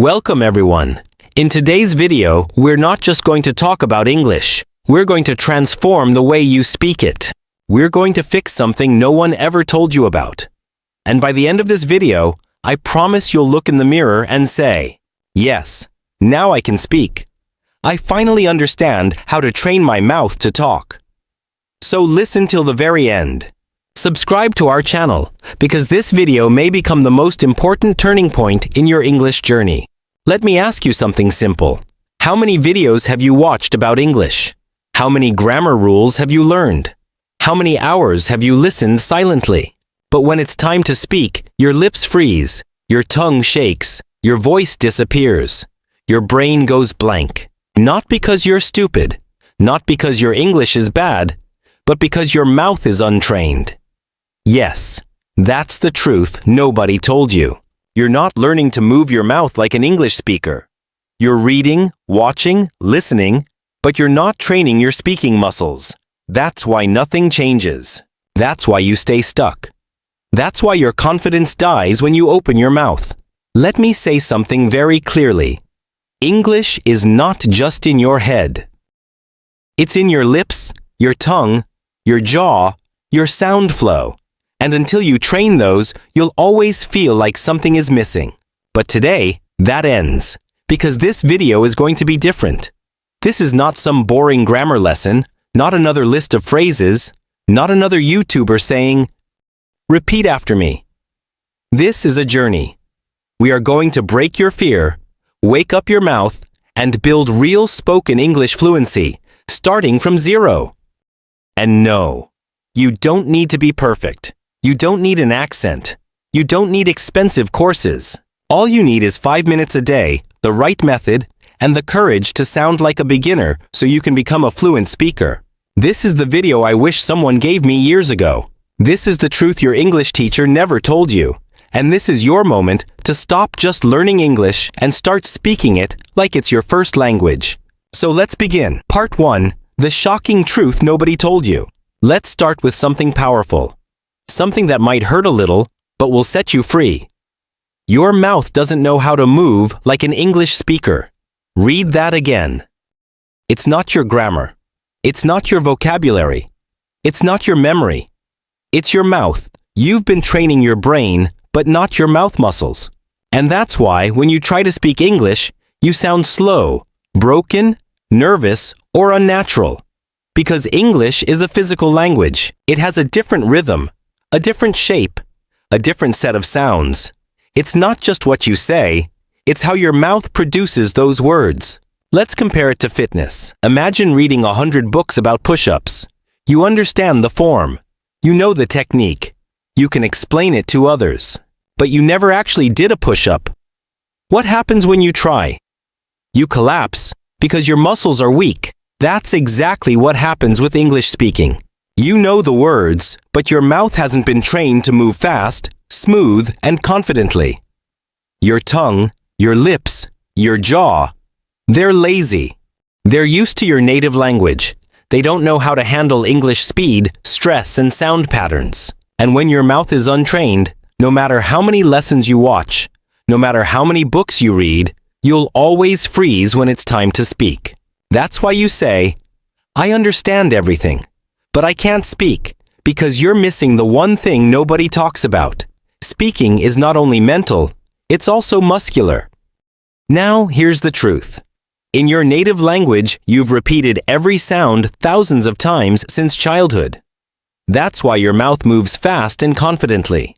Welcome everyone. In today's video, we're not just going to talk about English. We're going to transform the way you speak it. We're going to fix something no one ever told you about. And by the end of this video, I promise you'll look in the mirror and say, "Yes, now I can speak. I finally understand how to train my mouth to talk." So listen till the very end. Subscribe to our channel, because this video may become the most important turning point in your English journey. Let me ask you something simple. How many videos have you watched about English? How many grammar rules have you learned? How many hours have you listened silently? But when it's time to speak, your lips freeze, your tongue shakes, your voice disappears, your brain goes blank. Not because you're stupid, not because your English is bad, but because your mouth is untrained. Yes, that's the truth nobody told you. You're not learning to move your mouth like an English speaker. You're reading, watching, listening, but you're not training your speaking muscles. That's why nothing changes. That's why you stay stuck. That's why your confidence dies when you open your mouth. Let me say something very clearly. English is not just in your head. It's in your lips, your tongue, your jaw, your sound flow. And until you train those, you'll always feel like something is missing. But today, that ends, because this video is going to be different. This is not some boring grammar lesson, not another list of phrases, not another YouTuber saying, "Repeat after me." This is a journey. We are going to break your fear, wake up your mouth, and build real spoken English fluency, starting from zero. And no, you don't need to be perfect. You don't need an accent. You don't need expensive courses. All you need is 5 minutes a day, the right method, and the courage to sound like a beginner so you can become a fluent speaker. This is the video I wish someone gave me years ago. This is the truth your English teacher never told you. And this is your moment to stop just learning English and start speaking it like it's your first language. So let's begin. Part 1, the shocking truth nobody told you. Let's start with something powerful. Something that might hurt a little, but will set you free. Your mouth doesn't know how to move like an English speaker. Read that again. It's not your grammar. It's not your vocabulary. It's not your memory. It's your mouth. You've been training your brain, but not your mouth muscles. And that's why when you try to speak English, you sound slow, broken, nervous, or unnatural. Because English is a physical language. It has a different rhythm, a different shape, a different set of sounds. It's not just what you say, it's how your mouth produces those words. Let's compare it to fitness. Imagine reading 100 books about push-ups. You understand the form. You know the technique. You can explain it to others. But you never actually did a push-up. What happens when you try? You collapse because your muscles are weak. That's exactly what happens with English speaking. You know the words, but your mouth hasn't been trained to move fast, smooth, and confidently. Your tongue, your lips, your jaw, they're lazy. They're used to your native language. They don't know how to handle English speed, stress, and sound patterns. And when your mouth is untrained, no matter how many lessons you watch, no matter how many books you read, you'll always freeze when it's time to speak. That's why you say, "I understand everything, but I can't speak," because you're missing the one thing nobody talks about. Speaking is not only mental, it's also muscular. Now, here's the truth. In your native language, you've repeated every sound thousands of times since childhood. That's why your mouth moves fast and confidently.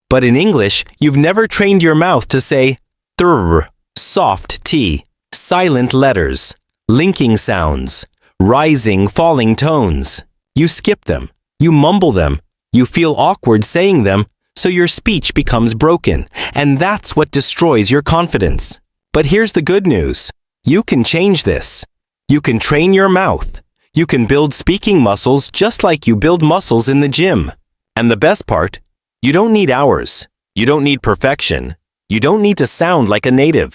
But in English, you've never trained your mouth to say thr, soft T, silent letters, linking sounds, rising, falling tones. You skip them, you mumble them, you feel awkward saying them, so your speech becomes broken, and that's what destroys your confidence. But here's the good news. You can change this. You can train your mouth. You can build speaking muscles just like you build muscles in the gym. And the best part, you don't need hours. You don't need perfection. You don't need to sound like a native.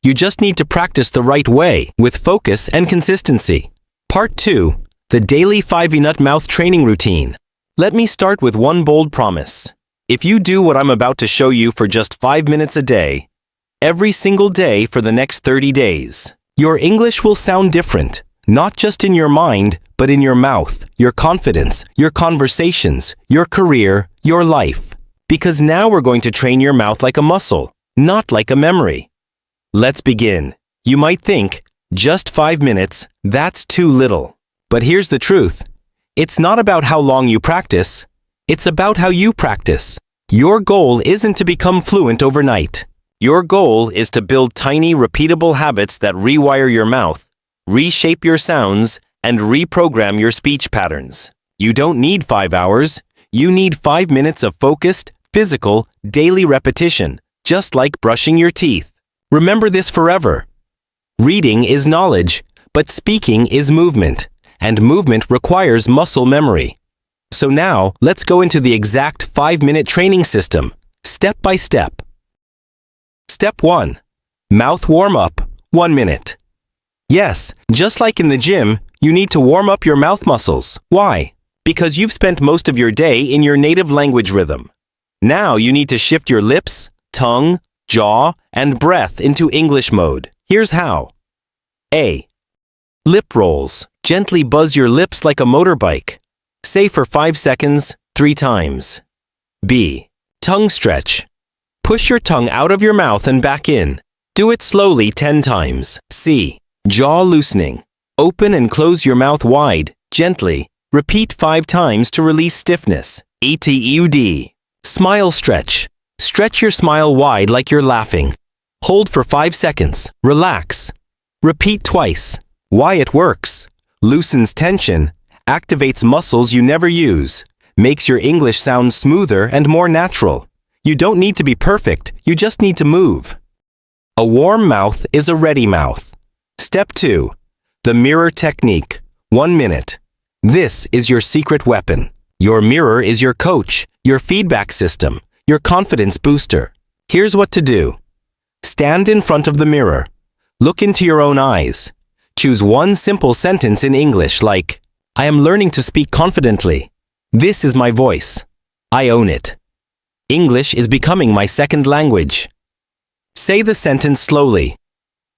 You just need to practice the right way with focus and consistency. Part 2, the daily 5-minute mouth training routine. Let me start with one bold promise. If you do what I'm about to show you for just 5 minutes a day, every single day for the next 30 days. Your English will sound different, not just in your mind, but in your mouth, your confidence, your conversations, your career, your life. Because now we're going to train your mouth like a muscle, not like a memory. Let's begin. You might think, just 5 minutes, that's too little. But here's the truth. It's not about how long you practice. It's about how you practice. Your goal isn't to become fluent overnight. Your goal is to build tiny, repeatable habits that rewire your mouth, reshape your sounds, and reprogram your speech patterns. You don't need 5 hours. You need 5 minutes of focused, physical, daily repetition, just like brushing your teeth. Remember this forever. Reading is knowledge, but speaking is movement, and movement requires muscle memory. So now, let's go into the exact 5-minute training system, step by step. Step 1. Mouth warm-up, 1 minute. Yes, just like in the gym, you need to warm up your mouth muscles. Why? Because you've spent most of your day in your native language rhythm. Now you need to shift your lips, tongue, jaw, and breath into English mode. Here's how. A. Lip rolls. Gently buzz your lips like a motorbike. Say for 5 seconds, 3 times. B. Tongue stretch. Push your tongue out of your mouth and back in. Do it slowly 10 times. C. Jaw loosening. Open and close your mouth wide, gently. Repeat 5 times to release stiffness. ETUD. Smile stretch. Stretch your smile wide like you're laughing. Hold for 5 seconds. Relax. Repeat twice. Why it works. Loosens tension. Activates muscles you never use. Makes your English sound smoother and more natural. You don't need to be perfect. You just need to move. A warm mouth is a ready mouth. Step 2. The mirror technique. 1 minute. This is your secret weapon. Your mirror is your coach, your feedback system, your confidence booster. Here's what to do. Stand in front of the mirror. Look into your own eyes. Choose one simple sentence in English like, I am learning to speak confidently. This is my voice. I own it. English is becoming my second language. Say the sentence slowly.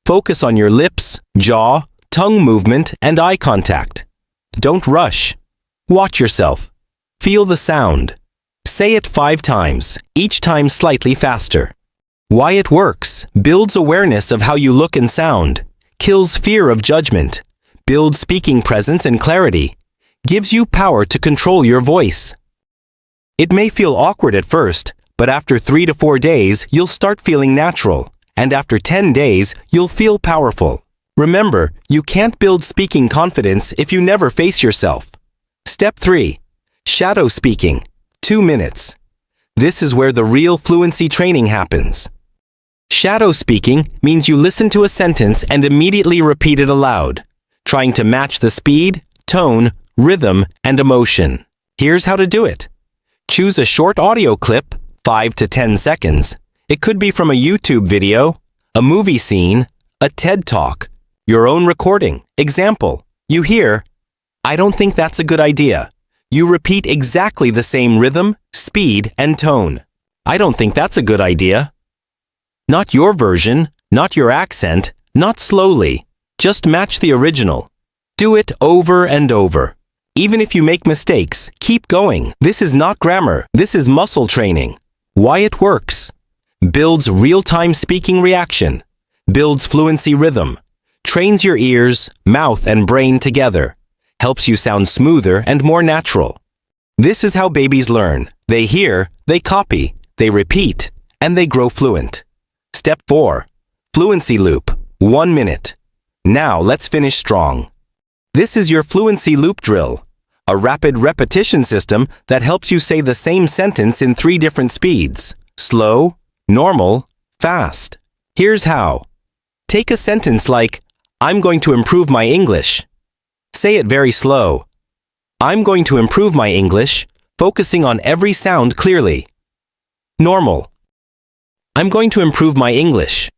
Focus on your lips, jaw, tongue movement, and eye contact. Don't rush. Watch yourself. Feel the sound. Say it 5 times, each time slightly faster. Why it works. Builds awareness of how you look and sound. Kills fear of judgment. Builds speaking presence and clarity. Gives you power to control your voice. It may feel awkward at first, but after 3 to 4 days, you'll start feeling natural. And after 10 days, you'll feel powerful. Remember, you can't build speaking confidence if you never face yourself. Step 3. Shadow speaking. 2 minutes. This is where the real fluency training happens. Shadow speaking means you listen to a sentence and immediately repeat it aloud, trying to match the speed, tone, rhythm, and emotion. Here's how to do it. Choose a short audio clip, 5 to 10 seconds. It could be from a YouTube video, a movie scene, a TED Talk, your own recording. Example, you hear, I don't think that's a good idea. You repeat exactly the same rhythm, speed, and tone. I don't think that's a good idea. Not your version, not your accent, not slowly. Just match the original. Do it over and over. Even if you make mistakes, keep going. This is not grammar. This is muscle training. Why it works. Builds real-time speaking reaction. Builds fluency rhythm. Trains your ears, mouth, and brain together. Helps you sound smoother and more natural. This is how babies learn. They hear, they copy, they repeat, and they grow fluent. Step 4. Fluency loop. 1 minute. Now let's finish strong. This is your fluency loop drill. A rapid repetition system that helps you say the same sentence in 3 different speeds. Slow, normal, fast. Here's how. Take a sentence like, I'm going to improve my English. Say it very slow. I'm going to improve my English, focusing on every sound clearly. Normal. I'm going to improve my English.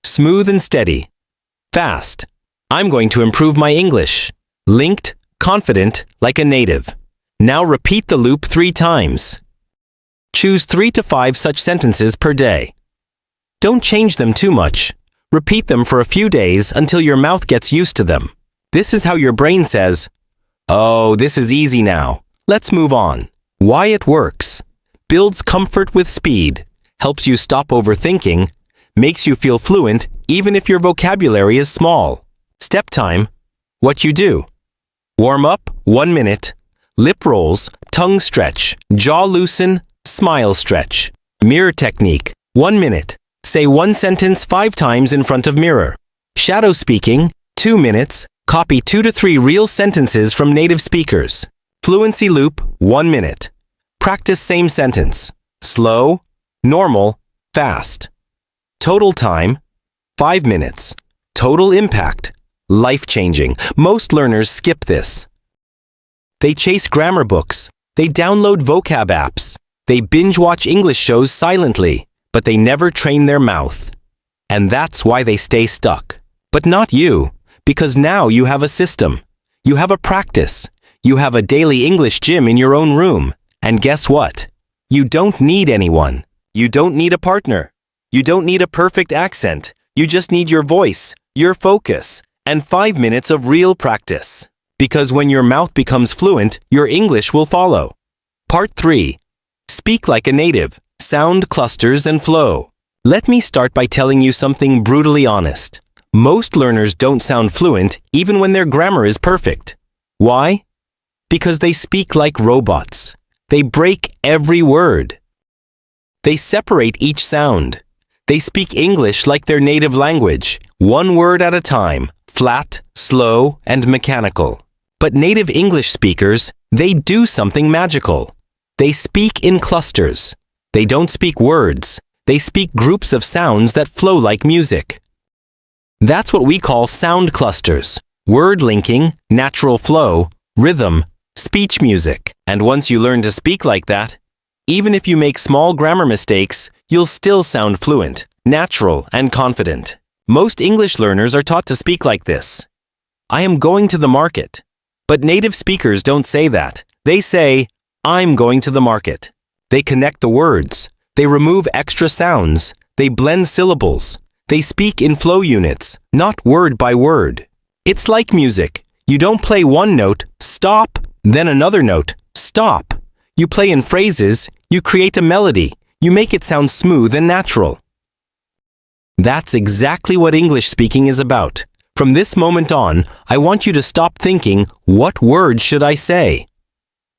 Smooth and steady. Fast. I'm going to improve my English. Linked, confident, like a native. Now repeat the loop 3 times. Choose 3 to 5 such sentences per day. Don't change them too much. Repeat them for a few days until your mouth gets used to them. This is how your brain says, "Oh, this is easy now. Let's move on." Why it works. Builds comfort with speed, helps you stop overthinking, makes you feel fluent even if your vocabulary is small. Step time. What you do. Warm up, 1 minute. Lip rolls, tongue stretch, jaw loosen, smile stretch. Mirror technique, 1 minute. Say one sentence 5 times in front of mirror. Shadow speaking, 2 minutes. Copy 2 to 3 real sentences from native speakers. Fluency loop, 1 minute. Practice same sentence. Slow, normal, fast. Total time, 5 minutes. Total impact, life-changing. Most learners skip this. They chase grammar books. They download vocab apps. They binge-watch English shows silently, but they never train their mouth. And that's why they stay stuck. But not you, because now you have a system. You have a practice. You have a daily English gym in your own room. And guess what? You don't need anyone. You don't need a partner. You don't need a perfect accent. You just need your voice, your focus, and 5 minutes of real practice. Because when your mouth becomes fluent, your English will follow. Part 3. Speak like a native. Sound clusters and flow. Let me start by telling you something brutally honest. Most learners don't sound fluent even when their grammar is perfect. Why? Because they speak like robots. They break every word. They separate each sound. They speak English like their native language, one word at a time, flat, slow, and mechanical. But native English speakers, they do something magical. They speak in clusters. They don't speak words. They speak groups of sounds that flow like music. That's what we call sound clusters. Word linking, natural flow, rhythm, speech music. And once you learn to speak like that, even if you make small grammar mistakes, you'll still sound fluent, natural, and confident. Most English learners are taught to speak like this. I am going to the market. But native speakers don't say that. They say, I'm going to the market. They connect the words. They remove extra sounds. They blend syllables. They speak in flow units, not word by word. It's like music. You don't play one note, stop, then another note, stop. You play in phrases, you create a melody, you make it sound smooth and natural. That's exactly what English speaking is about. From this moment on, I want you to stop thinking, what word should I say?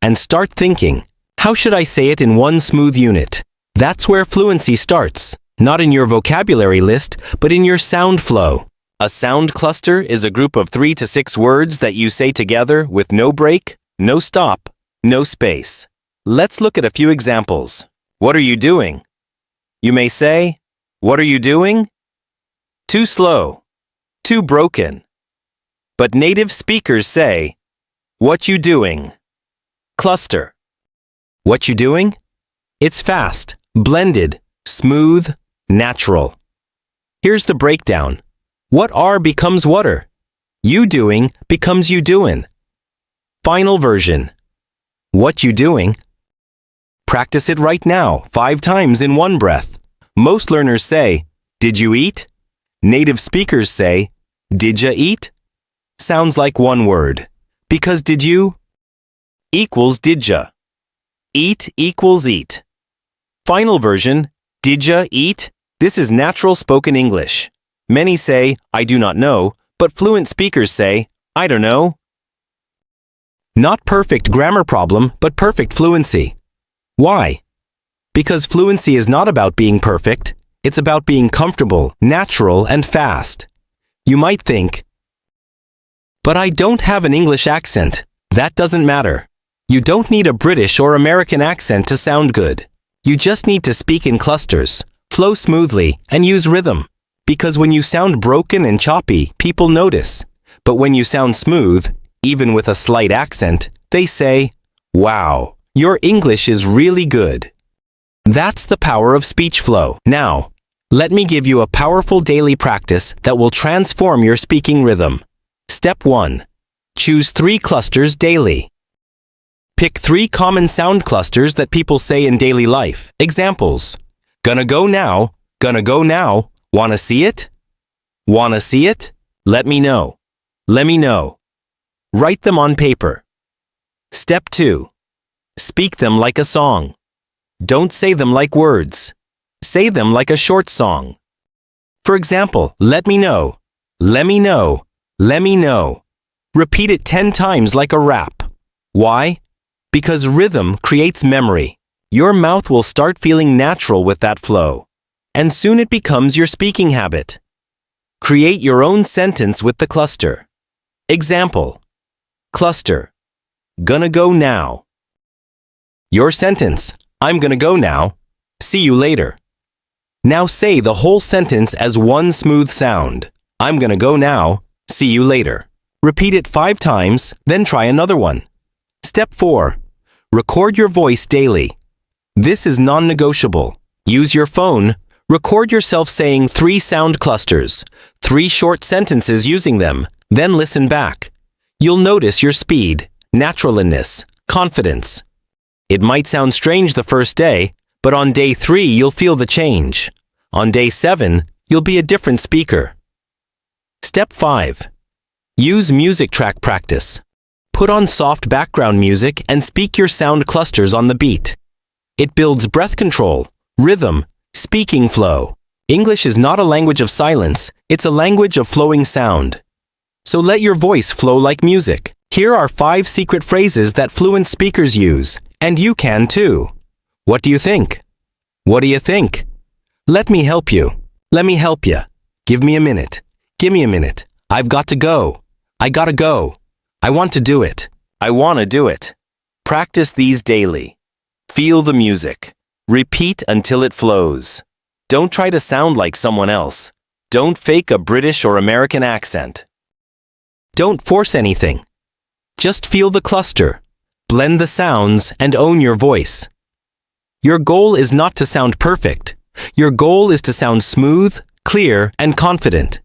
And start thinking, how should I say it in one smooth unit? That's where fluency starts, not in your vocabulary list, but in your sound flow. A sound cluster is a group of 3 to 6 words that you say together with no break, no stop, no space. Let's look at a few examples. What are you doing? You may say, what are you doing? Too slow. Too broken. But native speakers say, what you doing? Cluster. What you doing? It's fast, blended, smooth, natural. Here's the breakdown. What are becomes what are. You doing becomes you doing. Final version. What you doing? Practice it right now, 5 times in one breath. Most learners say, did you eat? Native speakers say, did ya eat? Sounds like one word. Because did you equals did ya. Eat equals eat. Final version, did ya eat? This is natural spoken English. Many say, I do not know, but fluent speakers say, I don't know. Not perfect grammar problem, but perfect fluency. Why? Because fluency is not about being perfect. It's about being comfortable, natural, and fast. You might think, but I don't have an English accent. That doesn't matter. You don't need a British or American accent to sound good. You just need to speak in clusters, flow smoothly, and use rhythm. Because when you sound broken and choppy, people notice. But when you sound smooth, even with a slight accent, they say, wow, your English is really good. That's the power of speech flow. Now, let me give you a powerful daily practice that will transform your speaking rhythm. Step 1. Choose 3 clusters daily. Pick 3 common sound clusters that people say in daily life. Examples. Gonna go now, Gonna go now. Wanna see it? Wanna see it? Let me know. Let me know. Write them on paper. Step 2. Speak them like a song. Don't say them like words. Say them like a short song. For example, let me know. Let me know. Let me know. Repeat it 10 times like a rap. Why? Because rhythm creates memory. Your mouth will start feeling natural with that flow. And soon it becomes your speaking habit. Create your own sentence with the cluster. Example. Cluster. Gonna go now. Your sentence. I'm gonna go now. See you later. Now say the whole sentence as one smooth sound. I'm gonna go now. See you later. Repeat it 5 times, then try another one. Step 4. Record your voice daily. This is non-negotiable. Use your phone. Record yourself saying 3 sound clusters, 3 short sentences using them, then listen back. You'll notice your speed, naturalness, confidence. It might sound strange the first day, but on day 3 you'll feel the change. On day 7, you'll be a different speaker. Step 5. Use music track practice. Put on soft background music and speak your sound clusters on the beat. It builds breath control, rhythm, speaking flow. English is not a language of silence, it's a language of flowing sound. So let your voice flow like music. Here are 5 secret phrases that fluent speakers use, and you can too. What do you think? What do you think? Let me help you. Let me help you. Give me a minute. Give me a minute. I've got to go. I gotta go. I want to do it. I wanna do it. Practice these daily. Feel the music. Repeat until it flows. Don't try to sound like someone else. Don't fake a British or American accent. Don't force anything. Just feel the cluster. Blend the sounds and own your voice. Your goal is not to sound perfect. Your goal is to sound smooth, clear, and confident.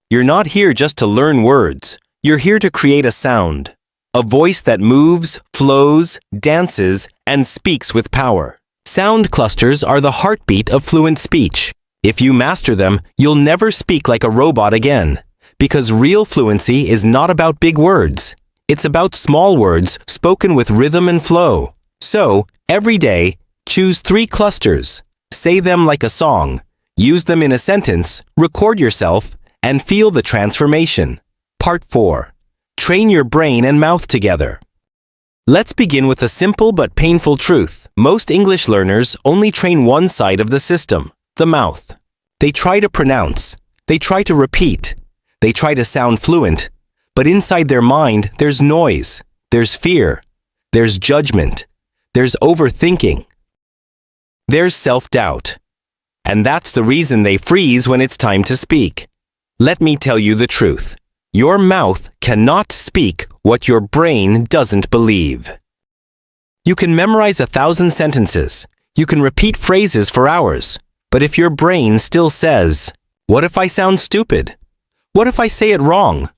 You're not here just to learn words. You're here to create a sound. A voice that moves, flows, dances, and speaks with power. Sound clusters are the heartbeat of fluent speech. If you master them, you'll never speak like a robot again. Because real fluency is not about big words. It's about small words spoken with rhythm and flow. So, every day, choose 3 clusters. Say them like a song. Use them in a sentence, record yourself, and feel the transformation. Part 4. Train your brain and mouth together. Let's begin with a simple but painful truth. Most English learners only train one side of the system, the mouth. They try to pronounce. They try to repeat. They try to sound fluent. But inside their mind, there's noise. There's fear. There's judgment. There's overthinking. There's self-doubt. And that's the reason they freeze when it's time to speak. Let me tell you the truth. Your mouth cannot speak what your brain doesn't believe. You can memorize 1,000 sentences. You can repeat phrases for hours. But if your brain still says, "What if I sound stupid? What if I say it wrong?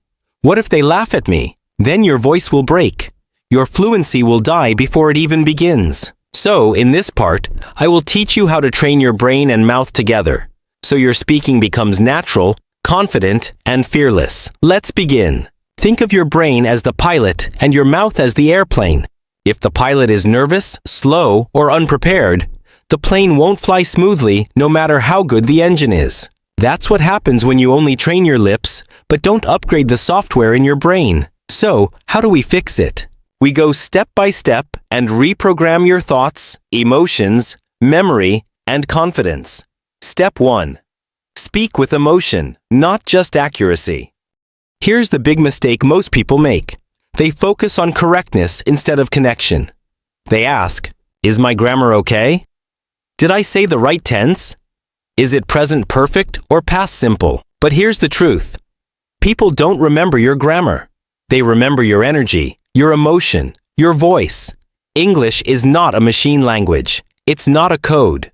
What if they laugh at me?" Then your voice will break. Your fluency will die before it even begins. So, in this part, I will teach you how to train your brain and mouth together, so your speaking becomes natural, confident, and fearless. Let's begin. Think of your brain as the pilot and your mouth as the airplane. If the pilot is nervous, slow, or unprepared, the plane won't fly smoothly no matter how good the engine is. That's what happens when you only train your lips, but don't upgrade the software in your brain. So, how do we fix it? We go step by step and reprogram your thoughts, emotions, memory, and confidence. Step 1. Speak with emotion, not just accuracy. Here's the big mistake most people make. They focus on correctness instead of connection. They ask, "Is my grammar okay? Did I say the right tense? Is it present perfect or past simple?" But here's the truth. People don't remember your grammar. They remember your energy, your emotion, your voice. English is not a machine language. It's not a code.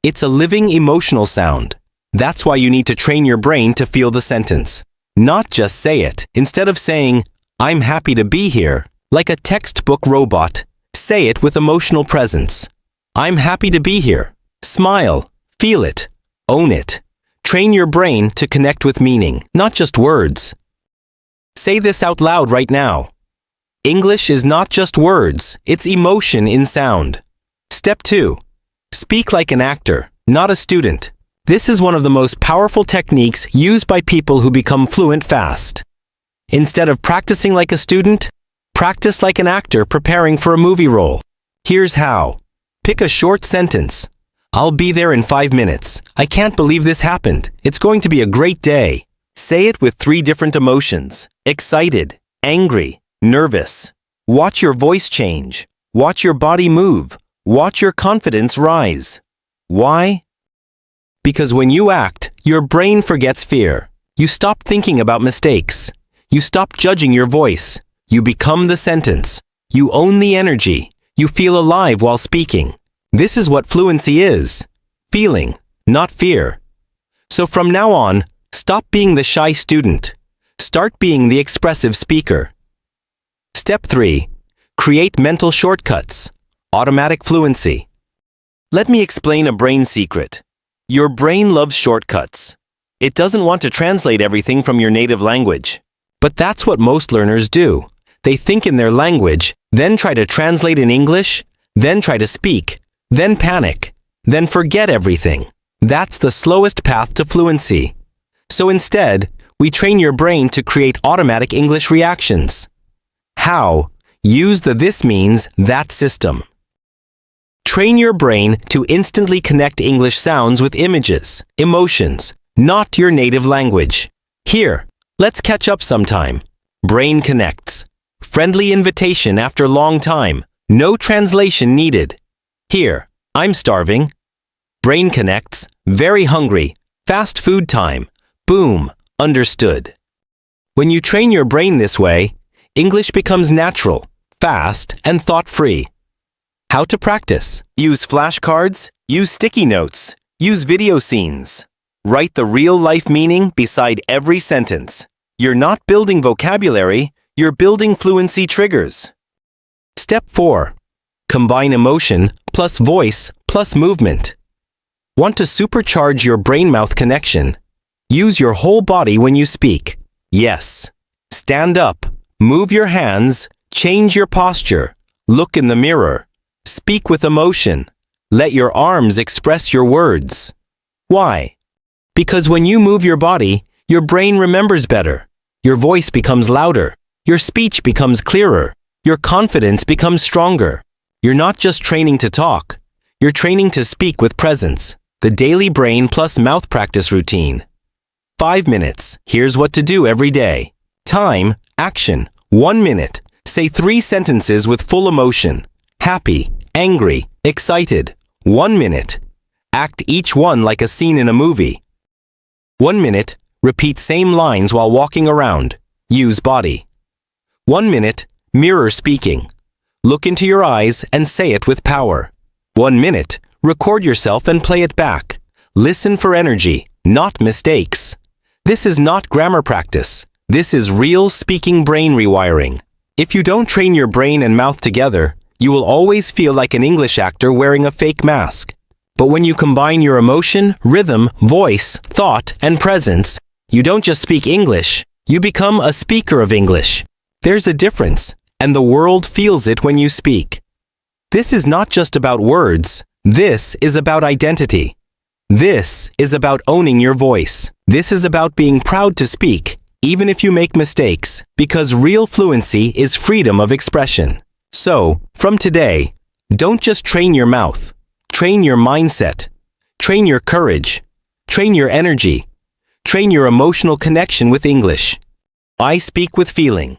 It's a living emotional sound. That's why you need to train your brain to feel the sentence. Not just say it. Instead of saying, "I'm happy to be here," like a textbook robot, say it with emotional presence. "I'm happy to be here." Smile. Feel it. Own it. Train your brain to connect with meaning, not just words. Say this out loud right now. English is not just words, it's emotion in sound. Step 2. Speak like an actor, not a student. This is one of the most powerful techniques used by people who become fluent fast. Instead of practicing like a student, practice like an actor preparing for a movie role. Here's how. Pick a short sentence. I'll be there in 5 minutes. I can't believe this happened. It's going to be a great day. Say it with 3 different emotions. Excited, angry, nervous. Watch your voice change. Watch your body move. Watch your confidence rise. Why? Because when you act, your brain forgets fear. You stop thinking about mistakes. You stop judging your voice. You become the sentence. You own the energy. You feel alive while speaking. This is what fluency is. Feeling, not fear. So from now on, stop being the shy student. Start being the expressive speaker. Step 3. Create mental shortcuts. Automatic fluency. Let me explain a brain secret. Your brain loves shortcuts. It doesn't want to translate everything from your native language. But that's what most learners do. They think in their language, then try to translate in English, then try to speak, then panic, then forget everything. That's the slowest path to fluency. So instead, we train your brain to create automatic English reactions. How? Use the this means that system. Train your brain to instantly connect English sounds with images, emotions, not your native language. Here, let's catch up sometime. Brain connects. Friendly invitation after long time. No translation needed. Here, I'm starving. Brain connects. Very hungry. Fast food time. Boom. Understood. When you train your brain this way, English becomes natural, fast, and thought-free. How to practice. Use flashcards. Use sticky notes. Use video scenes. Write the real-life meaning beside every sentence. You're not building vocabulary, you're building fluency triggers. Step 4. Combine emotion plus voice plus movement. Want to supercharge your brain-mouth connection? Use your whole body when you speak. Yes. Stand up. Move your hands. Change your posture. Look in the mirror. Speak with emotion. Let your arms express your words. Why? Because when you move your body, your brain remembers better. Your voice becomes louder. Your speech becomes clearer. Your confidence becomes stronger. You're not just training to talk. You're training to speak with presence. The daily brain plus mouth practice routine. 5 minutes. Here's what to do every day. Time, action. 1 minute. Say 3 sentences with full emotion. Happy, angry, excited. 1 minute. Act each one like a scene in a movie. 1 minute. Repeat same lines while walking around. Use body. 1 minute. Mirror speaking. Look into your eyes and say it with power. 1 minute. Record yourself and play it back. Listen for energy, not mistakes. This is not grammar practice. This is real speaking brain rewiring. If you don't train your brain and mouth together, you will always feel like an English actor wearing a fake mask. But when you combine your emotion, rhythm, voice, thought, and presence, you don't just speak English, you become a speaker of English. There's a difference, and the world feels it when you speak. This is not just about words. This is about identity. This is about owning your voice. This is about being proud to speak, even if you make mistakes, because real fluency is freedom of expression. So, from today, don't just train your mouth. Train your mindset. Train your courage. Train your energy. Train your emotional connection with English. I speak with feeling.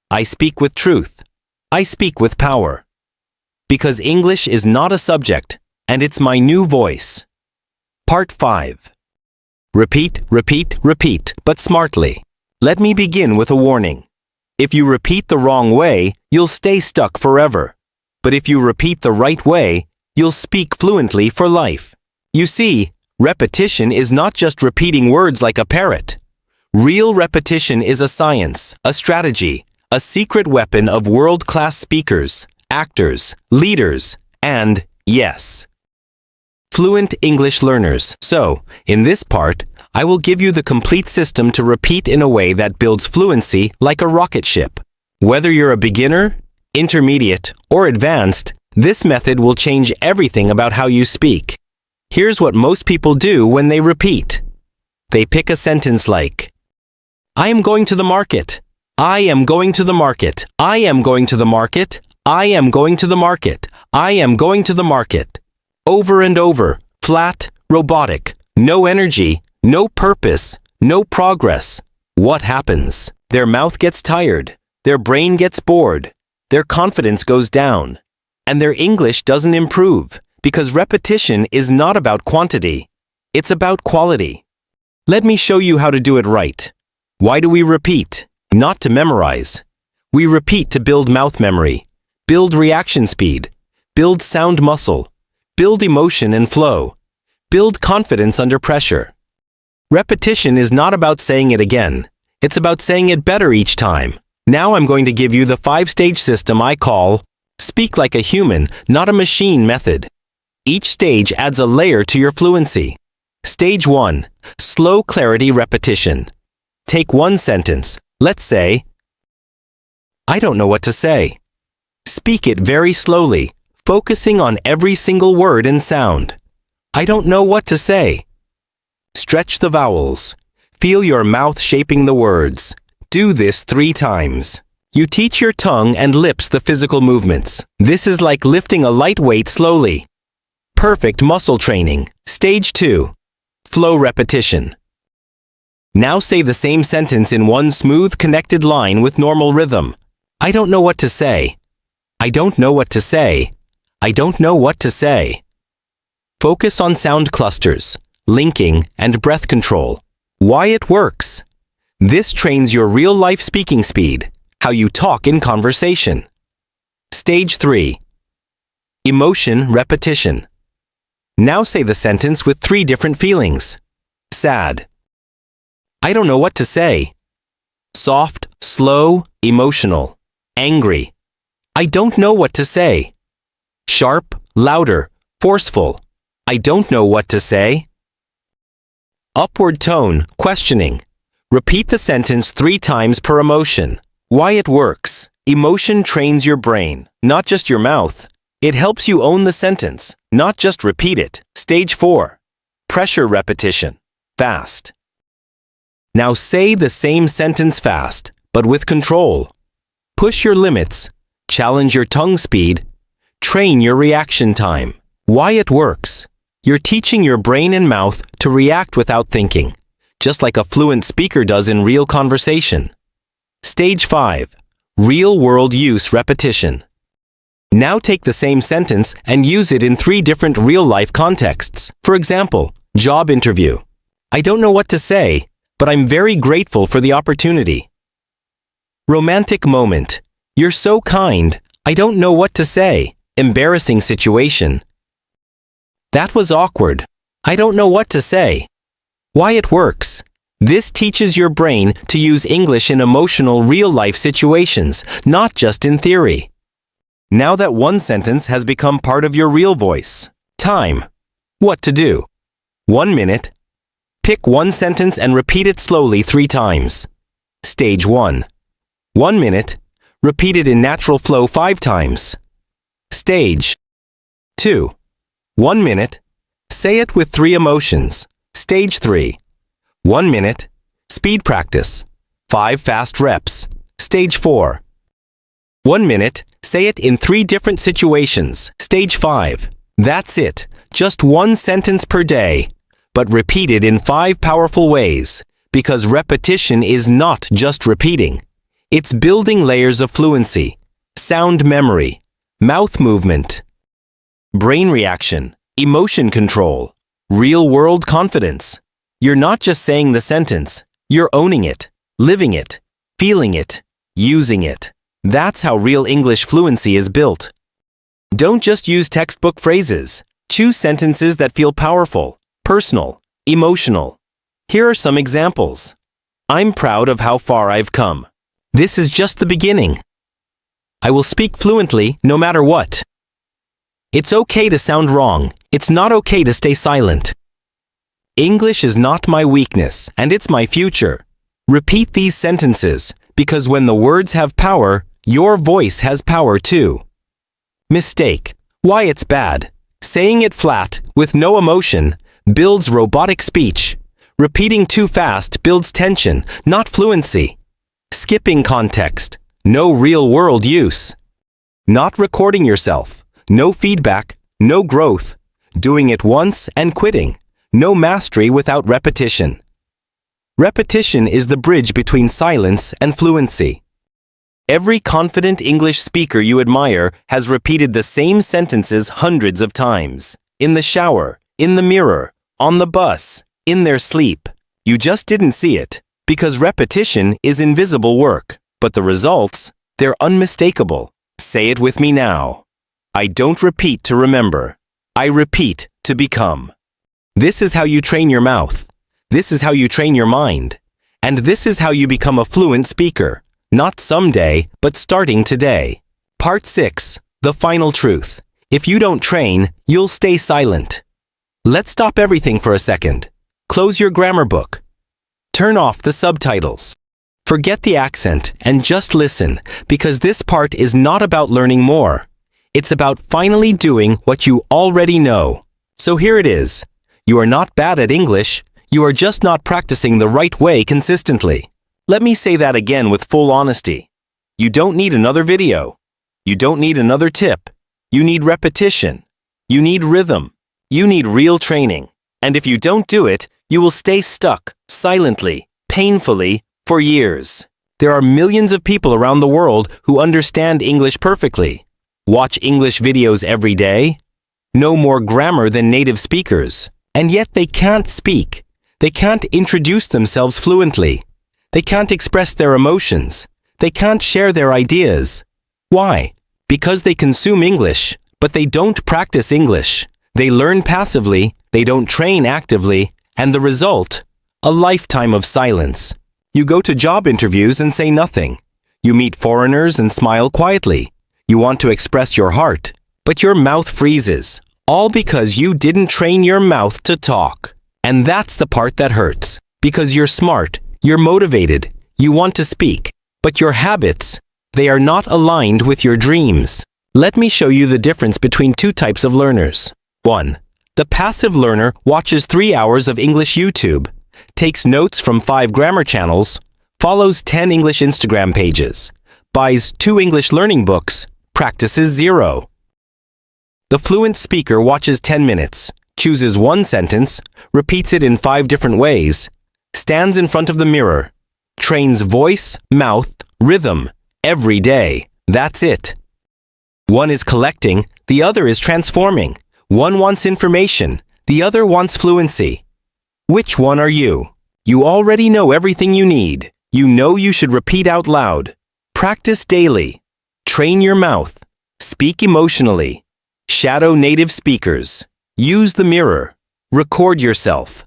I speak with truth. I speak with power. Because English is not a subject, and it's my new voice. Part 5. Repeat, repeat, repeat, but smartly. Let me begin with a warning. If you repeat the wrong way, you'll stay stuck forever. But if you repeat the right way, you'll speak fluently for life. You see, repetition is not just repeating words like a parrot. Real repetition is a science, a strategy, a secret weapon of world-class speakers, actors, leaders, and, yes, Fluent English learners. So, in this part, I will give you the complete system to repeat in a way that builds fluency like a rocket ship. Whether you're a beginner, intermediate, or advanced, this method will change everything about how you speak. Here's what most people do when they repeat. They pick a sentence like, I am going to the market. I am going to the market. I am going to the market. I am going to the market. I am going to the market. Over and over, flat, robotic, no energy, no purpose, no progress. What happens? Their mouth gets tired, their brain gets bored, their confidence goes down, and their English doesn't improve because repetition is not about quantity, it's about quality. Let me show you how to do it right. Why do we repeat? Not to memorize. We repeat to build mouth memory, build reaction speed, build sound muscle, build emotion and flow, build confidence under pressure. Repetition is not about saying it again. It's about saying it better each time. Now I'm going to give you the 5-stage system I call Speak Like a Human, Not a Machine method. Each stage adds a layer to your fluency. Stage 1. Slow clarity repetition. Take one sentence. Let's say, I don't know what to say. Speak it very slowly, focusing on every single word and sound. I don't know what to say. Stretch the vowels. Feel your mouth shaping the words. Do this 3 times. You teach your tongue and lips the physical movements. This is like lifting a light weight slowly. Perfect muscle training. Stage 2. Flow repetition. Now say the same sentence in one smooth, connected line with normal rhythm. I don't know what to say. I don't know what to say. I don't know what to say. Focus on sound clusters, linking, and breath control. Why it works. This trains your real-life speaking speed, how you talk in conversation. Stage 3. Emotion repetition. Now say the sentence with 3 different feelings. Sad. I don't know what to say. Soft, slow, emotional. Angry. I don't know what to say. Sharp, louder, forceful. I don't know what to say. Upward tone, questioning. Repeat the sentence 3 times per emotion. Why it works. Emotion trains your brain, not just your mouth. It helps you own the sentence, not just repeat it. Stage 4. Pressure repetition. Fast. Now say the same sentence fast, but with control. Push your limits, challenge your tongue speed, train your reaction time. Why it works. You're teaching your brain and mouth to react without thinking, just like a fluent speaker does in real conversation. Stage 5. Real-world use repetition. Now take the same sentence and use it in 3 different real-life contexts. For example, job interview. I don't know what to say, but I'm very grateful for the opportunity. Romantic moment. You're so kind. I don't know what to say. Embarrassing situation. That was awkward. I don't know what to say. Why it works. This teaches your brain to use English in emotional real-life situations, not just in theory. Now that one sentence has become part of your real voice. Time. What to do. 1 minute. Pick one sentence and repeat it slowly 3 times. Stage 1. 1 minute. Repeat it in natural flow 5 times. Stage 2. 1 minute. Say it with 3 emotions. Stage 3. 1 minute. Speed practice. 5 fast reps. Stage 4. 1 minute. Say it in 3 different situations. Stage 5. That's it. Just 1 sentence per day. But repeat it in 5 powerful ways. Because repetition is not just repeating. It's building layers of fluency, sound memory, mouth movement, brain reaction, emotion control, real-world confidence. You're not just saying the sentence, you're owning it, living it, feeling it, using it. That's how real English fluency is built. Don't just use textbook phrases. Choose sentences that feel powerful, personal, emotional. Here are some examples. I'm proud of how far I've come. This is just the beginning. I will speak fluently no matter what. It's okay to sound wrong. It's not okay to stay silent. English is not my weakness, and it's my future. Repeat these sentences, because when the words have power, your voice has power too. Mistake. Why it's bad. Saying it flat, with no emotion, builds robotic speech. Repeating too fast builds tension, not fluency. Skipping context. No real-world use. Not recording yourself. No feedback. No growth. Doing it once and quitting. No mastery without repetition. Repetition is the bridge between silence and fluency. Every confident English speaker you admire has repeated the same sentences hundreds of times. In the shower, in the mirror, on the bus, in their sleep. You just didn't see it, because repetition is invisible work. But the results, they're unmistakable. Say it with me now. I don't repeat to remember. I repeat to become. This is how you train your mouth. This is how you train your mind. And this is how you become a fluent speaker. Not someday, but starting today. Part 6. The final truth. If you don't train, you'll stay silent. Let's stop everything for a second. Close your grammar book. Turn off the subtitles. Forget the accent and just listen, because this part is not about learning more. It's about finally doing what you already know. So here it is. You are not bad at English. You are just not practicing the right way consistently. Let me say that again with full honesty. You don't need another video. You don't need another tip. You need repetition. You need rhythm. You need real training. And if you don't do it, you will stay stuck, silently, painfully, for years. There are millions of people around the world who understand English perfectly. Watch English videos every day. Know more grammar than native speakers. And yet they can't speak. They can't introduce themselves fluently. They can't express their emotions. They can't share their ideas. Why? Because they consume English, but they don't practice English. They learn passively, they don't train actively, and the result? A lifetime of silence. You go to job interviews and say nothing. You meet foreigners and smile quietly. You want to express your heart, but your mouth freezes, all because you didn't train your mouth to talk. And that's the part that hurts, because you're smart, you're motivated, you want to speak, but your habits, they are not aligned with your dreams. Let me show you the difference between two types of learners. 1. The passive learner watches 3 hours of English YouTube, takes notes from 5 grammar channels, follows 10 English Instagram pages, buys 2 English learning books, practices 0. The fluent speaker watches 10 minutes, chooses 1 sentence, repeats it in 5 different ways, stands in front of the mirror, trains voice, mouth, rhythm, every day. That's it. One is collecting, the other is transforming. One wants information, the other wants fluency. Which one are you? You already know everything you need. You know you should repeat out loud. Practice daily. Train your mouth. Speak emotionally. Shadow native speakers. Use the mirror. Record yourself.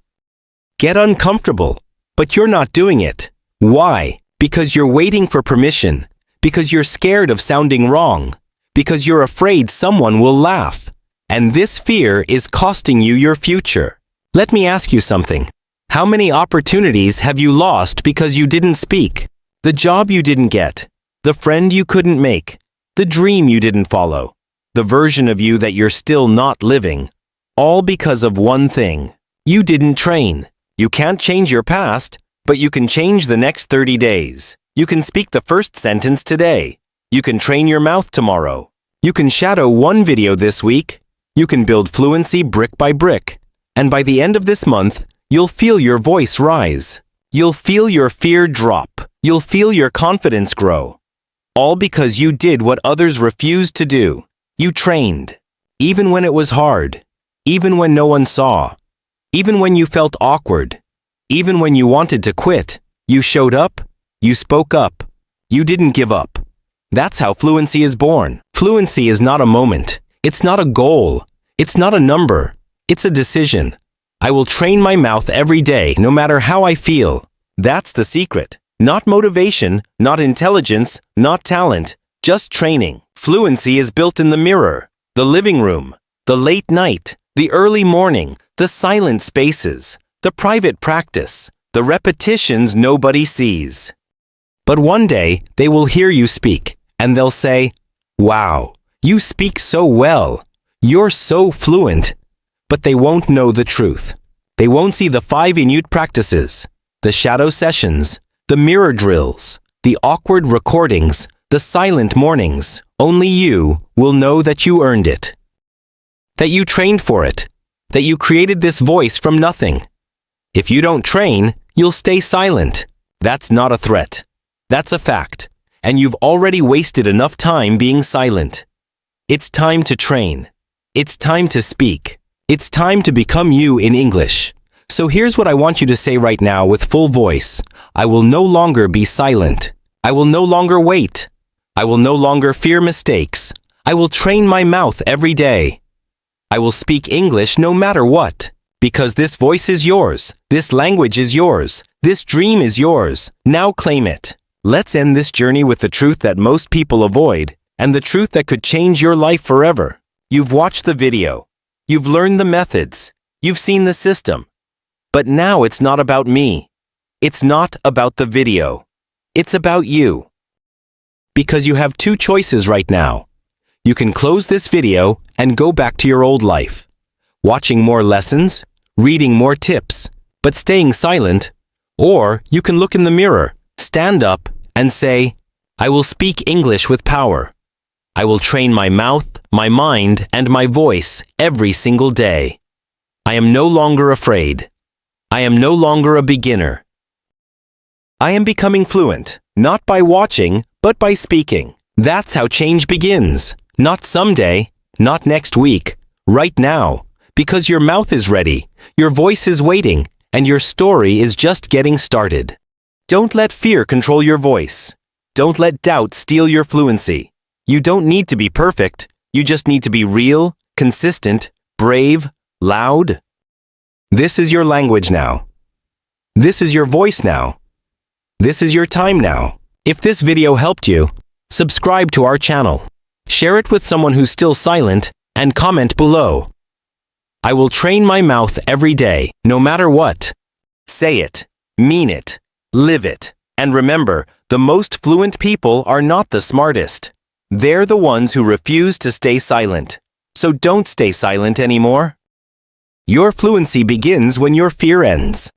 Get uncomfortable, but you're not doing it. Why? Because you're waiting for permission. Because you're scared of sounding wrong. Because you're afraid someone will laugh. And this fear is costing you your future. Let me ask you something. How many opportunities have you lost because you didn't speak? The job you didn't get. The friend you couldn't make. The dream you didn't follow. The version of you that you're still not living. All because of one thing. You didn't train. You can't change your past, but you can change the next 30 days. You can speak the first sentence today. You can train your mouth tomorrow. You can shadow 1 video this week. You can build fluency brick by brick. And by the end of this month, you'll feel your voice rise. You'll feel your fear drop. You'll feel your confidence grow. All because you did what others refused to do. You trained. Even when it was hard. Even when no one saw. Even when you felt awkward. Even when you wanted to quit. You showed up. You spoke up. You didn't give up. That's how fluency is born. Fluency is not a moment. It's not a goal. It's not a number. It's a decision. I will train my mouth every day, no matter how I feel. That's the secret. Not motivation, not intelligence, not talent, just training. Fluency is built in the mirror. The living room, the late night, the early morning, the silent spaces, the private practice, the repetitions nobody sees. But one day, they will hear you speak, and they'll say, "Wow, you speak so well. You're so fluent." But they won't know the truth. They won't see the 5 minute practices, the shadow sessions, the mirror drills, the awkward recordings, the silent mornings. Only you will know that you earned it. That you trained for it. That you created this voice from nothing. If you don't train, you'll stay silent. That's not a threat. That's a fact. And you've already wasted enough time being silent. It's time to train. It's time to speak. It's time to become you in English. So here's what I want you to say right now with full voice. I will no longer be silent. I will no longer wait. I will no longer fear mistakes. I will train my mouth every day. I will speak English no matter what. Because this voice is yours. This language is yours. This dream is yours. Now claim it. Let's end this journey with the truth that most people avoid, and the truth that could change your life forever. You've watched the video. You've learned the methods. You've seen the system. But now it's not about me. It's not about the video. It's about you. Because you have 2 choices right now. You can close this video and go back to your old life, watching more lessons, reading more tips, but staying silent. Or you can look in the mirror, stand up, and say, I will speak English with power. I will train my mouth, my mind, and my voice every single day. I am no longer afraid. I am no longer a beginner. I am becoming fluent, not by watching, but by speaking. That's how change begins. Not someday, not next week, right now. Because your mouth is ready, your voice is waiting, and your story is just getting started. Don't let fear control your voice. Don't let doubt steal your fluency. You don't need to be perfect. You just need to be real, consistent, brave, loud. This is your language now. This is your voice now. This is your time now. If this video helped you, subscribe to our channel. Share it with someone who's still silent, and comment below. I will train my mouth every day, no matter what. Say it, mean it, live it. And remember, the most fluent people are not the smartest. They're the ones who refuse to stay silent. So don't stay silent anymore. Your fluency begins when your fear ends.